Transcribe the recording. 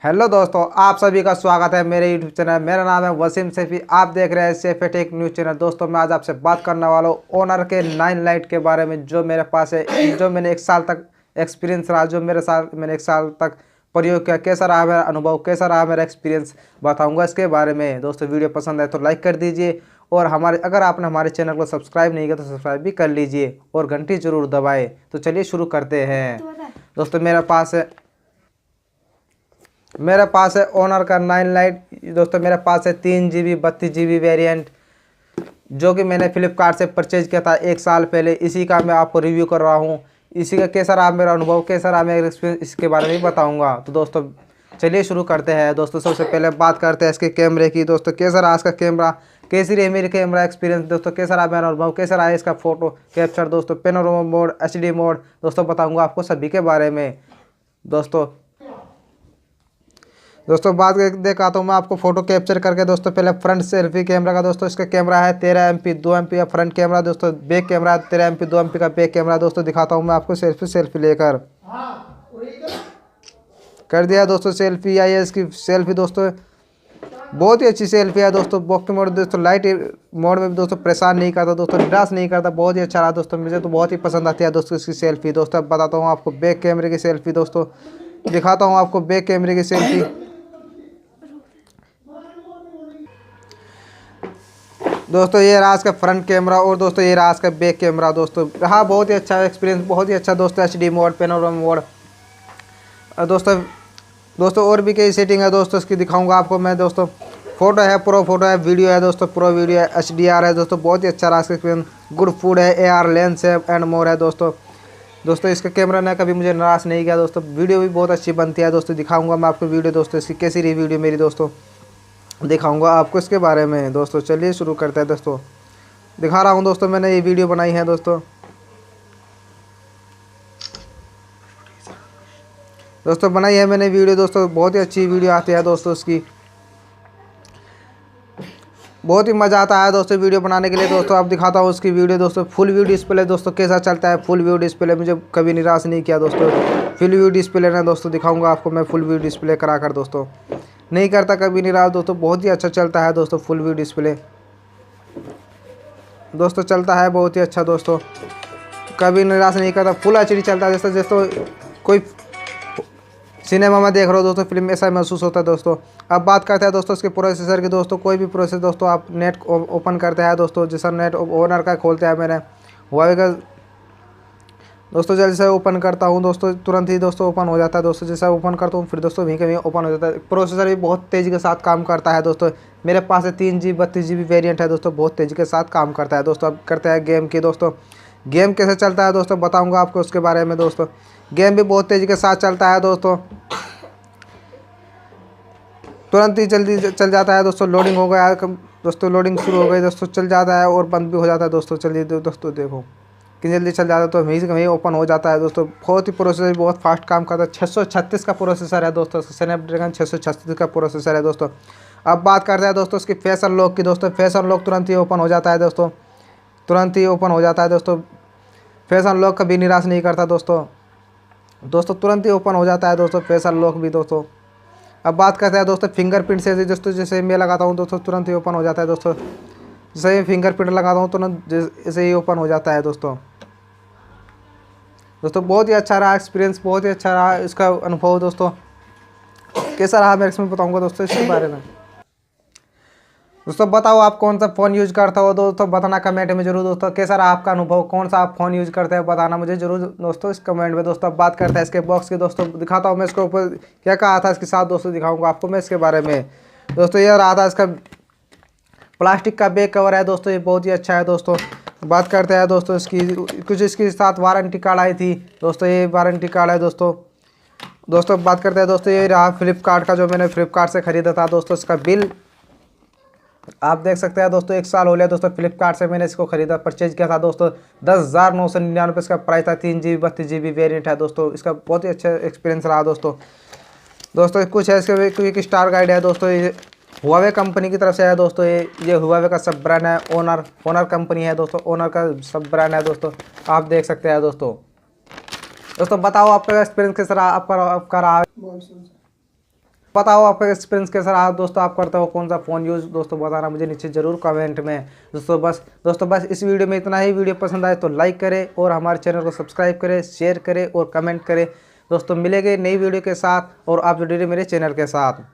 Hello दोस्तों, आप सभी का स्वागत है मेरे यूट्यूब चैनल। मेरा नाम है वसीम सैफी। आप देख रहे हैं सैफी टेक न्यूज़ चैनल। दोस्तों, मैं आज आपसे बात करने वाला हूँ ओनर के 9 लाइट के बारे में, जो मेरे पास है, जो मैंने 1 साल तक एक्सपीरियंस रहा, जो मैंने 1 साल तक प्रयोग किया। कैसा रहा मेरा अनुभव, कैसा रहा मेरा एक्सपीरियंस, बताऊँगा इसके बारे में। दोस्तों, वीडियो पसंद आए तो लाइक कर दीजिए, और अगर आपने हमारे चैनल को सब्सक्राइब नहीं किया तो सब्सक्राइब भी कर लीजिए और घंटी जरूर दबाएँ। तो चलिए शुरू करते हैं। दोस्तों, मेरे पास है ओनर का 9 लाइट। दोस्तों, मेरे पास है 3 GB 32 GB वेरिएंट, जो कि मैंने फ्लिपकार्ट से परचेज किया था 1 साल पहले। इसी का मैं आपको रिव्यू कर रहा हूँ। इसी का कैसा रहा मेरा अनुभव, कैसा रहा मेरा एक्सपीरियंस, इसके बारे में बताऊँगा। तो दोस्तों, चलिए शुरू करते हैं। दोस्तों, सबसे पहले बात करते हैं इसके कैमरे की। दोस्तों, कैसा रहा इसका कैमरा, कैसी रही मेरी कैमरा एक्सपीरियंस। दोस्तों, कैसा रहा मेरा अनुभव, कैसा रहा इसका फोटो कैप्चर। दोस्तों, पेनोरामा मोड, HD मोड, दोस्तों बताऊँगा आपको सभी के बारे में। दोस्तों बात दिखाता हूँ मैं आपको फ़ोटो कैप्चर करके। दोस्तों, पहले फ्रंट सेल्फी कैमरा का। दोस्तों, इसका कैमरा है 13 MP 2 MP का फ्रंट कैमरा। दोस्तों, बैक कैमरा है 13 MP 2 MP का बैक कैमरा। दोस्तों, दिखाता हूँ मैं आपको सेल्फी लेकर। कर दिया दोस्तों, सेल्फी आई है इसकी सेल्फी। दोस्तों, बहुत ही अच्छी सेल्फी है। दोस्तों, बॉक्स मोड, दोस्तों लाइट मोड में भी दोस्तों परेशान नहीं करता, दोस्तों निराश नहीं करता, बहुत ही अच्छा रहा। दोस्तों, मुझे तो बहुत ही पसंद आती है दोस्तों इसकी सेल्फी। दोस्तों, अब बताता हूँ आपको बैक कैमरे की सेल्फी। दोस्तों, दिखाता हूँ आपको बैक कैमरे की सेल्फी। दोस्तों, ये रहा इसका फ्रंट कैमरा, और दोस्तों ये रहा इसका बैक कैमरा। दोस्तों, रहा बहुत ही अच्छा एक्सपीरियंस, बहुत ही अच्छा। दोस्तों, HD मोड, पेनोरामा मोड। दोस्तों और भी कई सेटिंग है दोस्तों, इसकी दिखाऊंगा आपको मैं। दोस्तों, फोटो है, प्रो फोटो है, वीडियो है दोस्तों, प्रो वीडियो है, HDR है। दोस्तों, बहुत ही अच्छा रहा इसका एक्सपीरियंस। गुड फूड है, AR लेंस है, एंड मोर है। दोस्तों इसका कैमरा ने कभी मुझे निराश नहीं किया। दोस्तों, वीडियो भी बहुत अच्छी बनती है। दोस्तों, दिखाऊंगा मैं आपको वीडियो। दोस्तों, इसकी कैसी रही वीडियो मेरी, दोस्तों दिखाऊंगा आपको इसके बारे में। दोस्तों, चलिए शुरू करते हैं। दोस्तों, दिखा रहा हूं दोस्तों, मैंने ये वीडियो बनाई है। दोस्तों बनाई है मैंने वीडियो। दोस्तों, बहुत ही अच्छी वीडियो आती है दोस्तों इसकी, बहुत ही मज़ा आता है दोस्तों वीडियो बनाने के लिए। दोस्तों, अब दिखाता हूँ उसकी वीडियो। दोस्तों, फुल व्यू डिस्प्ले दोस्तों कैसा चलता है। फुल व्यू डिस्प्ले मुझे कभी निराश नहीं किया दोस्तों। फुल व्यू डिस्प्ले ना दोस्तों, दिखाऊंगा आपको मैं फुल व्यू डिस्प्ले कराकर। दोस्तों, नहीं करता कभी निराश। दोस्तों, बहुत ही अच्छा चलता है दोस्तों फुल व्यू डिस्प्ले। दोस्तों, चलता है बहुत ही अच्छा दोस्तों, कभी निराश नहीं करता। फुल HD चलता है, जैसे कोई सिनेमा में देख रहे हो दोस्तों फिल्म, ऐसा महसूस होता है दोस्तों। अब बात करते हैं दोस्तों इसके प्रोसेसर की। दोस्तों, कोई भी प्रोसेसर दोस्तों आप नेट ओपन करते हैं दोस्तों, जैसा नेट ओनर का खोलते हैं मैंने हुआवे का। दोस्तों, जैसे ओपन करता हूं दोस्तों, तुरंत ही दोस्तों ओपन हो जाता है। दोस्तों, जैसा ओपन करता हूं फिर दोस्तों वहीं के वहीं ओपन हो जाता है। प्रोसेसर भी बहुत तेज़ी के साथ काम करता है दोस्तों। मेरे पास है 3 GB 32 GB वेरियंट है दोस्तों, बहुत तेज़ी के साथ काम करता है दोस्तों। अब करते हैं गेम की। दोस्तों, गेम कैसे चलता है दोस्तों बताऊँगा आपको उसके बारे में। दोस्तों, गेम भी बहुत तेज़ी के साथ चलता है दोस्तों, तुरंत ही जल्दी चल जाता है दोस्तों। लोडिंग हो गया दोस्तों, लोडिंग शुरू हो गई दोस्तों, चल जाता है और बंद भी हो जाता है दोस्तों। चलिए दोस्तों देखो कि जल्दी चल जाता है, तो वहीं से वहीं ओपन हो जाता है दोस्तों। बहुत ही प्रोसेसर भी बहुत फास्ट काम करता है। 636 का प्रोसेसर है दोस्तों, स्नैपड्रैगन 636 का प्रोसेसर है दोस्तों। अब बात करते हैं दोस्तों इसकी फेस अनलॉक की। दोस्तों, फेस अनलॉक तुरंत ही ओपन हो जाता है दोस्तों, तुरंत ही ओपन हो जाता है दोस्तों। फेस अनलॉक कभी निराश नहीं करता दोस्तों, तुरंत ही ओपन हो जाता है दोस्तों फेस अनलॉक भी दोस्तों। अब बात करते हैं दोस्तों फिंगरप्रिंट से। दोस्तों, जैसे मैं लगाता हूँ दोस्तों, तुरंत ही ओपन हो जाता है दोस्तों। जैसे ही फिंगरप्रिंट लगाता हूँ तुरंत जैसे ही ओपन हो जाता है दोस्तों। बहुत ही अच्छा रहा एक्सपीरियंस, बहुत ही अच्छा रहा इसका अनुभव। दोस्तों, कैसा रहा मैं इसमें बताऊँगा दोस्तों इसके बारे में। दोस्तों, बताओ आप कौन सा फ़ोन यूज़ करता हो दोस्तों, बताना कमेंट में जरूर। दोस्तों, कैसा रहा आपका अनुभव, कौन सा आप फ़ोन यूज़ करते हो, बताना मुझे जरूर दोस्तों इस कमेंट में। दोस्तों, अब बात करते हैं इसके बॉक्स की। दोस्तों, दिखाता हूँ मैं इसके ऊपर क्या कहा था इसके साथ। दोस्तों, दिखाऊंगा आपको मैं इसके बारे में। दोस्तों, ये रहा था इसका प्लास्टिक का बैक कवर है दोस्तों, ये बहुत ही अच्छा है दोस्तों। बात करते हैं दोस्तों इसकी, कुछ इसके साथ वारंटी कार्ड आई थी दोस्तों, ये वारंटी कार्ड है दोस्तों। बात करते हैं दोस्तों, ये रहा फ्लिपकार्ट का, जो मैंने फ्लिपकार्ट से ख़रीदा था दोस्तों। इसका बिल आप देख सकते हैं दोस्तों, 1 साल हो गया दोस्तों फ्लिपकार्ट से मैंने इसको खरीदा, परचेज किया था दोस्तों। 10,999 इसका प्राइस था। 3 GB 32 GB वेरिएंट है दोस्तों। इसका बहुत ही अच्छा एक्सपीरियंस रहा दोस्तों। कुछ है इसके क्विक स्टार गाइड है दोस्तों, ये हुआवे कंपनी की तरफ से है दोस्तों। ये हुआवे का सब ब्रांड है, ओनर कंपनी है दोस्तों, ओनर का सब ब्रांड है दोस्तों, आप देख सकते हैं दोस्तों। बताओ आपका एक्सपीरियंस कैसा रहा, आपका रहा। बताओ आपका एक्सपीरियंस कैसा रहा दोस्तों, आप करते हो कौन सा फ़ोन यूज़ दोस्तों, बताना मुझे नीचे ज़रूर कमेंट में। दोस्तों बस इस वीडियो में इतना ही। वीडियो पसंद आए तो लाइक करें और हमारे चैनल को सब्सक्राइब करें, शेयर करें और कमेंट करें। दोस्तों मिलेंगे नई वीडियो के साथ और आप जुड़े रहिए मेरे चैनल के साथ।